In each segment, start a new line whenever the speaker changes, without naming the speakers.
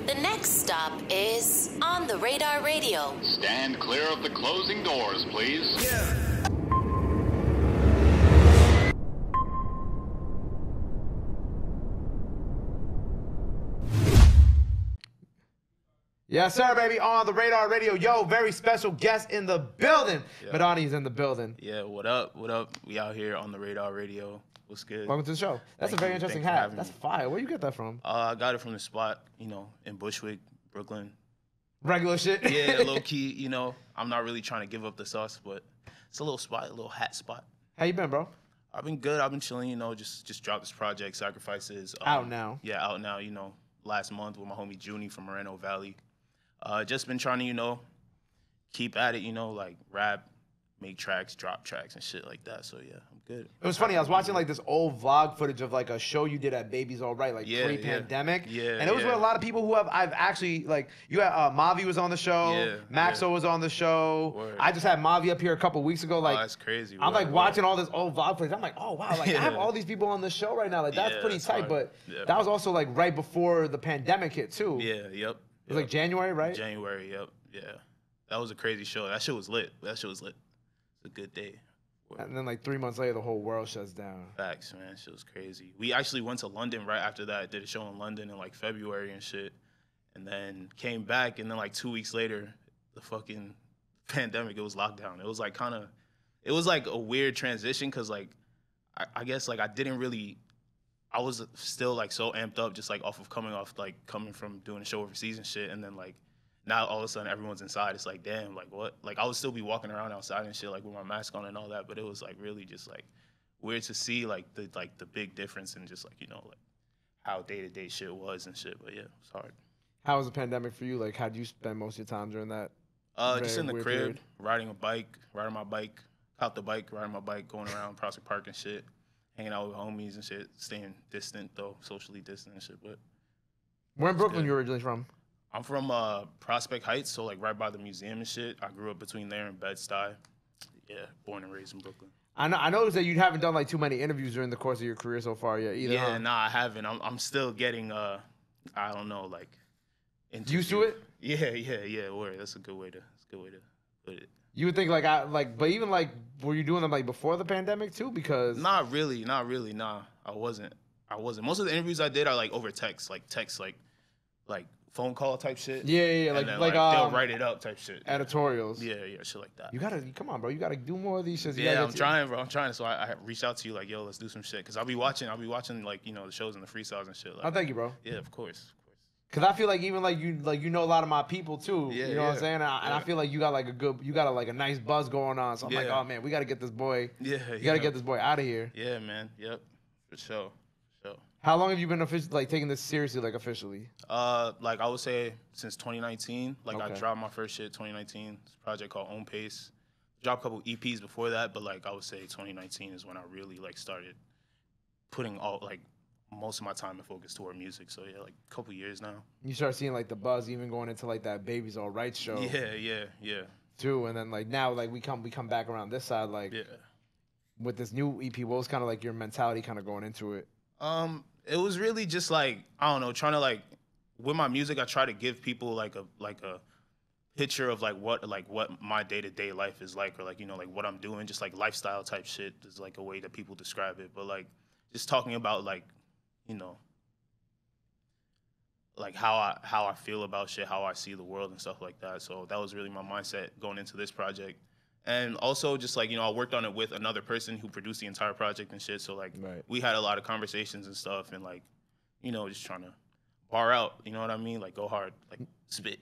The next stop is On the Radar Radio.
Stand clear of the closing doors, please.
Yeah.
Yes, sir, baby. On the Radar Radio. Yo, very special guest in the building. Yeah. Medhane is in the building.
Yeah, what up? What up? We out here on the Radar Radio. What's good?
Welcome to the show. That's a very interesting hat. That's fire. Where you get that from?
I got it from the spot, you know, in Bushwick, Brooklyn.
Regular shit?
Yeah, low key, you know. I'm not really trying to give up the sauce, but it's a little spot, a little hat spot.
How you been, bro?
I've been good. I've been chilling, you know, just dropped this project, Sacrifices.
Out now.
Yeah, out now, you know, last month with my homie Junie from Moreno Valley. Just been trying to, you know, keep at it, you know, like rap, make tracks, drop tracks and shit like that. So yeah, I'm good.
It was funny. I was watching like this old vlog footage of like a show you did at Baby's All Right, like pre-pandemic.
Yeah.
And it was with a lot of people who I've actually like. You had Mavi was on the show.
Yeah.
Maxo was on the show.
Word.
I just had Mavi up here a couple weeks ago. Like,
that's crazy.
I'm like watching all this old vlog footage. I'm like, oh wow, like I have all these people on the show right now. Like that's pretty tight.
Hard.
But that was also like right before the pandemic hit too.
Yeah. Yep.
It was like January, right?
January. Yep. Yeah. That was a crazy show. That shit was lit. It's a good day.
And then like 3 months later, the whole world shuts down.
Facts, man. Shit was crazy. We actually went to London right after that. Did a show in London in like February and shit. And then came back, and then like 2 weeks later, the fucking pandemic, it was lockdown. It was like it was like a weird transition because like, I guess like I was still like so amped up just like coming from doing a show overseas and shit. And then like, now all of a sudden everyone's inside. It's like, damn, like what? Like I would still be walking around outside and shit, like with my mask on and all that. But it was like really just like weird to see like the big difference in just like, you know, like how day-to-day shit was and shit. But yeah, it's hard.
How was the pandemic for you? Like, how did you spend most of your time during that?
Just in the crib, period? riding my bike, riding my bike, going around Prospect Park and shit, hanging out with homies and shit, staying distant though, socially distant and shit. But
where in Brooklyn you originally from?
I'm from Prospect Heights, so like right by the museum and shit. I grew up between there and Bed-Stuy. Yeah, born and raised in Brooklyn.
I noticed that you haven't done like too many interviews during the course of your career so far yet either.
Yeah, nah, I haven't. I'm still getting I don't know, like
used to it?
Yeah. Word. That's a good way to put it.
You would think but even like were you doing them like before the pandemic too? Because
not really. Nah, I wasn't. Most of the interviews I did are like over text, like phone call type shit.
Yeah.
Like they'll write it up type shit.
Editorials.
Yeah, shit like that.
You gotta come on, bro. You gotta do more of these shits.
Yeah, I'm trying, bro. I'm trying. So I reached out to you like, yo, let's do some shit. Cause I'll be watching like, you know, the shows and the freestyles and shit. Like,
oh, thank you, bro.
Yeah, of course.
Cause I feel like even like you know a lot of my people too.
Yeah,
you know what I'm saying? And I feel like you got a nice buzz going on. So I'm like, oh man, we gotta get this boy.
Yeah.
You gotta get this boy out of here.
Yeah, man. Yep. For sure.
How long have you been taking this seriously, like officially?
Like I would say since 2019. Like
okay.
I dropped my first shit 2019. It's a project called Own Pace. Dropped a couple EPs before that, but like I would say 2019 is when I really like started putting most of my time and focus toward music. So yeah, like a couple years now.
You start seeing like the buzz even going into like that Baby's All Right show.
Yeah.
Too, and then like now like we come back around this side like with this new EP. What was kind of like your mentality kind of going into it?
It was really just like, I don't know, trying to like, with my music, I try to give people like a picture of like what my day-to-day life is like, or like, you know, like what I'm doing, just like lifestyle type shit is like a way that people describe it. But like just talking about like, you know, like how I feel about shit, how I see the world and stuff like that. So that was really my mindset going into this project. And also just like, you know, I worked on it with another person who produced the entire project and shit. So like we had a lot of conversations and stuff and like, you know, just trying to bar out, you know what I mean? Like go hard, like spit.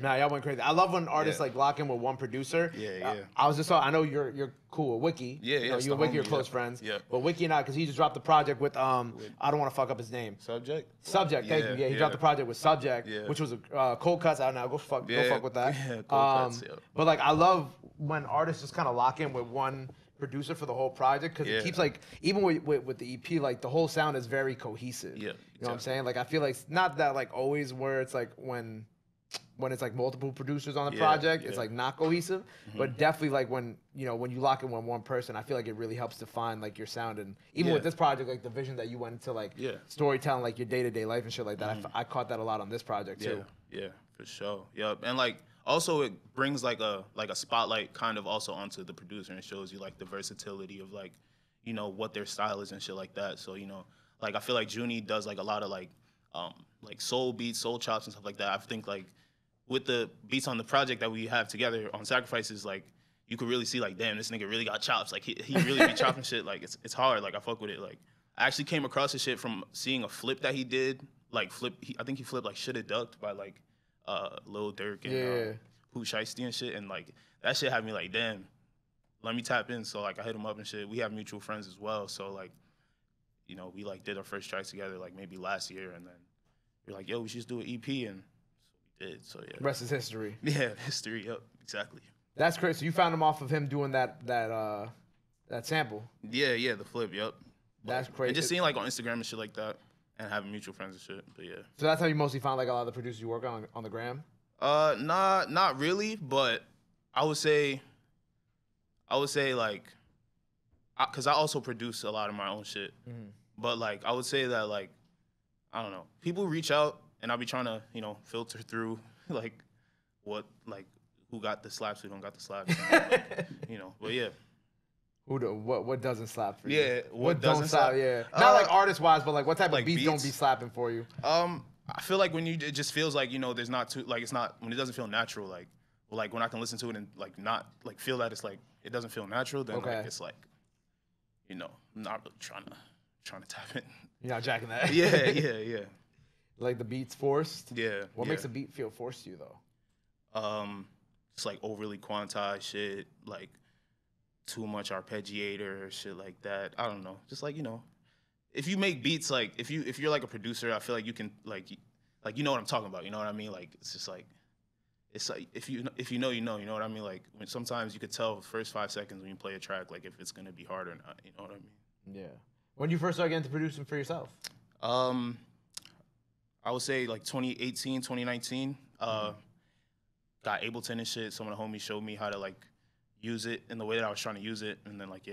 Nah, y'all went crazy. I love when artists like lock in with one producer.
Yeah.
I was just I know you're cool with Wiki.
Yeah.
You and Wiki are close friends.
Yeah.
But Wiki and I, because he just dropped the project with I don't want to fuck up his name.
Subject.
Thank you. Yeah, he dropped the project with Subject, which was Cold Cuts out now. Go fuck with that.
Yeah, Cold Cuts.
But like I love when artists just kind of lock in with one producer for the whole project because it keeps like even with the EP like the whole sound is very cohesive.
Yeah.
You know what I'm saying? Like I feel like it's not that like always where it's like when when it's like multiple producers on the
Yeah,
project,
yeah.
it's like not cohesive. But definitely like when when you lock in with one person, I feel like it really helps define like your sound. And even
Yeah.
with this project, like the vision that you went into like
Yeah.
storytelling, like your day-to-day life and shit like that, I caught that a lot on this project too.
Yeah, for sure. Yep. And like also it brings like a spotlight kind of also onto the producer and shows you like the versatility of like, what their style is and shit like that. So, like I feel like Junie does like a lot of like soul beats, soul chops and stuff like that. I think like with the beats on the project that we have together on Sacrifices, like you could really see like, damn, this nigga really got chops. Like he really be chopping shit. Like it's hard. Like I fuck with it. Like I actually came across this shit from seeing a flip that he did. Like I think he flipped like Shoulda Ducked by like Lil Durk and Pooh Shiesty and shit. And like that shit had me like, damn, let me tap in. So like I hit him up and shit. We have mutual friends as well. So like, we like did our first tracks together like maybe last year, and then we're like, yo, we should just do an EP, and so we did. So yeah.
Rest is history.
Yeah, history. Yep, exactly.
That's crazy. So you found him off of him doing that sample.
Yeah, the flip. Yep.
That's crazy.
And just seeing like on Instagram and shit like that, and having mutual friends and shit. But yeah.
So that's how you mostly found like a lot of the producers you work on the gram.
Not really, but I would say like, cause I also produce a lot of my own shit. But like I would say that like, I don't know, people reach out and I'll be trying to filter through like who got the slaps, who don't got the slaps, But yeah.
What doesn't slap for you?
Yeah,
what doesn't slap? Yeah, not like artist wise, but like what type
like
of beats don't be slapping for you?
I feel like when it just feels like there's not too like it's not when it doesn't feel natural like when I can listen to it and like not like feel that it's like it doesn't feel natural, then like it's like not really trying to tap in.
You're not jacking that.
Yeah.
Like the beat's forced.
Yeah.
What makes a beat feel forced to you though?
It's like overly quantized shit, like too much arpeggiator or shit like that. I don't know. Just like if you make beats, like if you're like a producer, I feel like you can like you know what I'm talking about. You know what I mean? Like it's just like it's like if you know you know what I mean. Like when sometimes you could tell the first 5 seconds when you play a track like if it's gonna be hard or not. You know what I mean?
Yeah. When you first started getting to producing for yourself?
I would say like 2018, 2019. Got Ableton and shit. Some of the homies showed me how to like use it in the way that I was trying to use it, and then like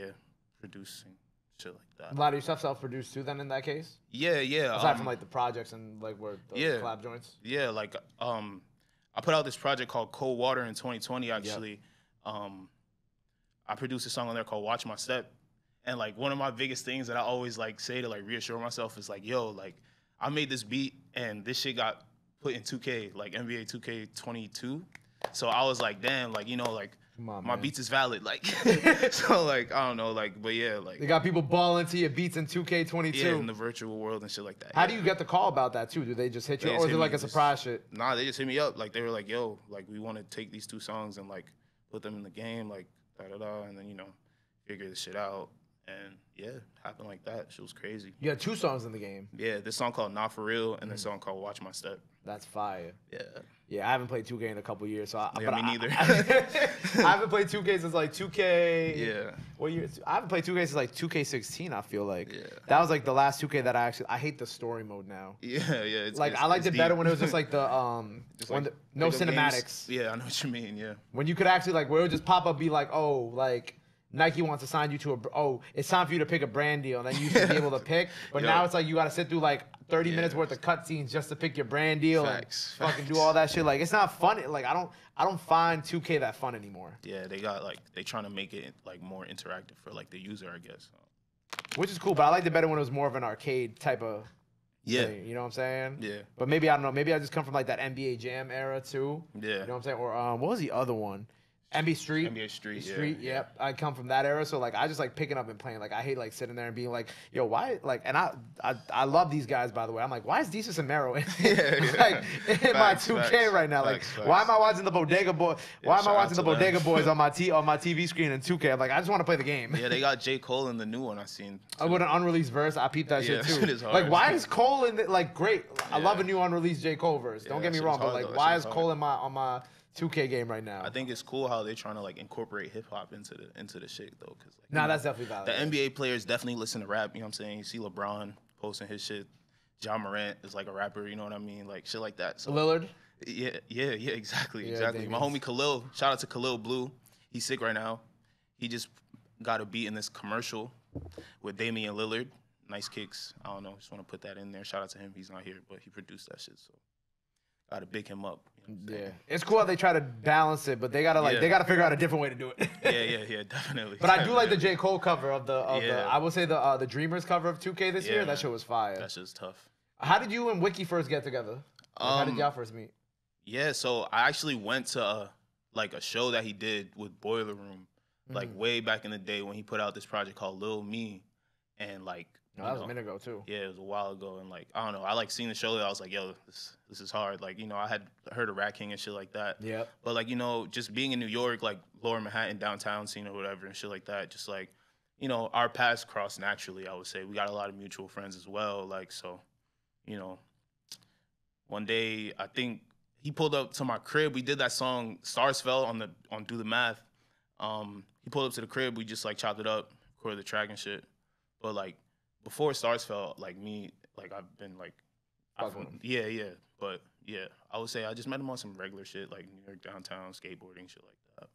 producing shit like that.
A lot of your stuff self-produced too. Then in that case.
Yeah.
Aside from like the projects and like where the collab joints.
Yeah, like I put out this project called Cold Water in 2020. Actually, I produced a song on there called Watch My Step, and like one of my biggest things that I always like say to like reassure myself is like, yo, like I made this beat and this shit got put in 2K, like NBA 2K22. So I was like, damn, like like. My beats is valid, like so, like I don't know, like but yeah, like
they got people balling to your beats in 2K22.
Yeah, in the virtual world and shit like that.
How do you get the call about that too? Do they just hit you, or is it like a surprise shit?
Nah, they just hit me up. Like they were like, "Yo, like we want to take these 2 songs and like put them in the game, like and then figure this shit out." And yeah, it happened like that. Shit was crazy.
You had 2 songs in the game.
Yeah, this song called Not For Real and this song called Watch My Step.
That's fire.
Yeah.
Yeah, I haven't played 2K in a couple years, so
me neither.
I haven't played 2K since like 2K.
Yeah.
What year? I haven't played 2K since like 2K16. I feel like.
Yeah.
That was like the last 2K that I hate the story mode now.
Yeah.
I liked it better when it was just like the
just like
no cinematics.
Games. Yeah, I know what you mean. Yeah.
When you could actually like where it would just pop up, be like, oh, like. Nike wants to sign you to it's time for you to pick a brand deal, and then you should be able to pick. But now it's like you got to sit through like 30 minutes worth of cutscenes just to pick your brand deal and fucking do all that shit. Like it's not fun. Like I don't find 2K that fun anymore.
Yeah, they trying to make it like more interactive for like the user, I guess.
Which is cool, but I liked it better when it was more of an arcade type of thing. You know what I'm saying?
Yeah.
But maybe I don't know. Maybe I just come from like that NBA Jam era too.
Yeah.
You know what I'm saying? Or what was the other one? NBA Street, yep. I come from that era, so like I just like picking up and playing. Like I hate like sitting there and being like, yo, why? Like, and I love these guys, by the way. I'm like, why is Desus and Mero in my 2K right now? Like, why am I watching the Bodega Boy? Why am I watching the Bodega Boys on my TV screen in 2K? I'm like, I just want to play the game.
Yeah, they got J. Cole in the new one I seen.
With an unreleased verse, I peeped that shit too.
It is hard.
Like, why is Cole in it? Like, great. I love a new unreleased J. Cole verse. Don't get me wrong, but like, why is Cole on my 2K game right now?
I think it's cool how they're trying to like incorporate hip hop into the shit though, cause like,
that's definitely valid.
The NBA players definitely listen to rap. You know what I'm saying? You see LeBron posting his shit. Ja Morant is like a rapper. You know what I mean? Like shit like that. So
Lillard.
Yeah, exactly.
Yeah,
My homie Khalil, shout out to Khalil Blue. He's sick right now. He just got a beat in this commercial with Damian Lillard. Nice kicks. I don't know. Just want to put that in there. Shout out to him. He's not here, but he produced that shit. So got to big him up. You know
yeah, it's cool how they try to balance it, but they gotta they gotta figure out a different way to do it.
yeah, definitely.
But I do like the J. Cole cover of the I will say the Dreamers cover of 2K this year. That shit was fire.
That shit's tough.
How did you and Wiki first get together? How did y'all first meet?
Yeah, so I actually went to like a show that he did with Boiler Room, like way back in the day when he put out this project called Lil Me, and like
that was a minute ago too.
Yeah, it was a while ago, and like I don't know, I like seen the show. I was like, yo, this is hard. Like I had heard of Rat King and shit like that.
Yeah.
But like just being in New York, like Lower Manhattan downtown scene or whatever and shit like that, just like our paths crossed naturally. I would say we got a lot of mutual friends as well. Like so, one day I think he pulled up to my crib. We did that song Stars Fell on Do the Math. He pulled up to the crib. We just like chopped it up, recorded the track and shit. But like before Stars Fell, like me, like I've been like, yeah. But yeah, I would say I just met him on some regular shit, like New York downtown skateboarding shit like that.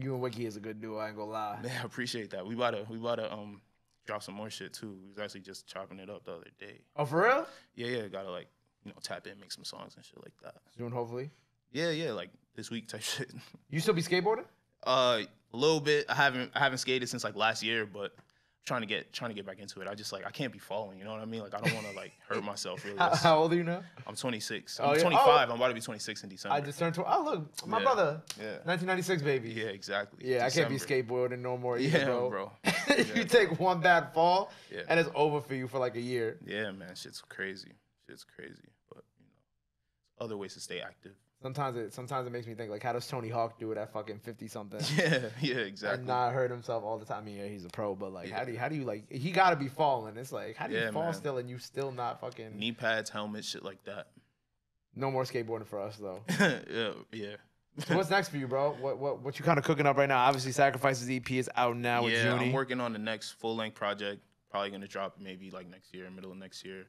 You and Wiki is a good duo. I ain't gonna lie.
Man, I appreciate that. We about to drop some more shit too. We was actually just chopping it up the other day.
Oh, for real?
Yeah. Gotta like tap in, make some songs and shit like that.
Soon, hopefully.
Yeah, like this week type shit.
You still be skateboarding?
A little bit. I haven't skated since like last year, but trying to get back into it. I just like I can't be falling. You know what I mean? Like I don't want to like hurt myself. Really.
How old are you now?
I'm 26.
Oh,
I'm 25. I'm about to be 26 in December.
I just turned 20. Oh look, my brother.
Yeah.
1996 baby.
Yeah, exactly.
Yeah,
December.
I can't be skateboarding no more either, bro.
Yeah.
You take one bad fall, and it's over for you for like a year.
Yeah, man, shit's crazy. But other ways to stay active.
Sometimes it makes me think like, how does Tony Hawk do it at fucking 50 something?
Yeah, exactly.
And not hurt himself all the time. I mean, yeah, he's a pro, but like, how do you like? He gotta be falling. It's like, how do you fall still and you still not fucking
knee pads, helmets, shit like that.
No more skateboarding for us though.
yeah.
So what's next for you, bro? What you kind of cooking up right now? Obviously, Sacrifices EP is out now with Junie.
I'm working on the next full length project. Probably gonna drop maybe like next year, middle of next year.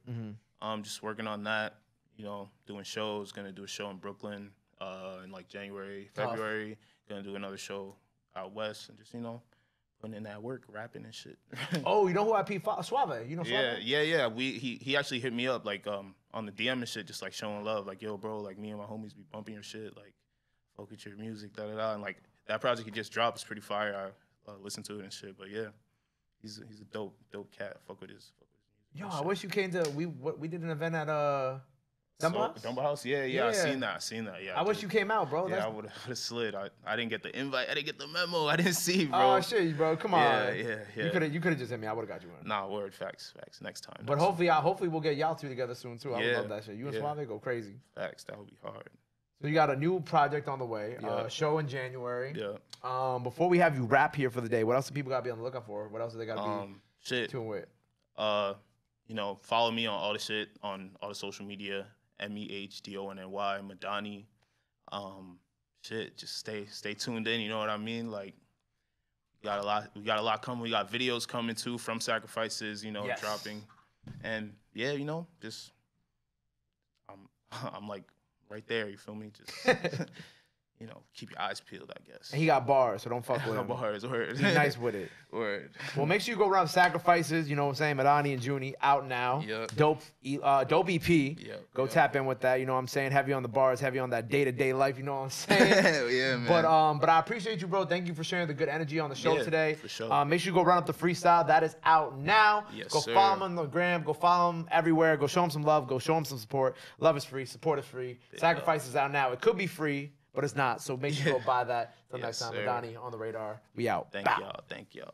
Just working on that. Doing shows. Gonna do a show in Brooklyn in like January, February. Gonna do another show out west, and just putting in that work, rapping and shit.
Oh, you know who I peep? Suave. You know Suave?
Yeah. He actually hit me up like on the DM and shit, just like showing love. Like, yo, bro, like me and my homies be bumping your shit. Like, fuck with your music, da. And like that project he just dropped is pretty fire. I listened to it and shit. But yeah, he's a dope cat. Fuck with his music.
Yo, I wish you came to. We did an event at
Dumbo House? Yeah. I seen that. Yeah.
I wish you came out, bro.
Yeah, I would have slid. I didn't get the invite. I didn't get the memo. I didn't see, bro.
Oh shit, bro. Come on.
Yeah.
You could have just hit me. I would have got you in.
Nah, word. Facts. Next time.
But hopefully we'll get y'all two together soon too. I would love that shit. You and Suave go crazy.
Facts. That would be hard.
So you got a new project on the way. Show in January.
Yeah.
Before we have you rap here for the day, what else do people gotta be on the lookout for? What else do they gotta be tuned with?
Follow me on all the shit on all the social media. MEHDONNY Medhane. Just stay tuned in, you know what I mean? Like we got a lot coming. We got videos coming too from Sacrifices, dropping. And yeah, just I'm like right there, you feel me? Just keep your eyes peeled, I guess.
And he got bars, so don't fuck with him.
Bars, word.
He's nice with it.
Word.
Well, make sure you go around Sacrifices, you know what I'm saying? Medhane and Junie out now.
Yep.
Dope EP.
Yep.
Go tap in with that, you know what I'm saying? Heavy on the bars, heavy on that day-to-day life, you know what I'm saying?
Yeah, man.
But I appreciate you, bro. Thank you for sharing the good energy on the show today.
For sure.
Make sure you go run up the freestyle. That is out now.
Yes,
go
sir.
follow him on the gram. Go follow him everywhere. Go show him some love. Go show him some support. Love is free. Support is free. Sacrifice is out now. It could be free, but it's not. So make sure you go buy that. Till next time, Medhane on the radar. We out.
Thank y'all.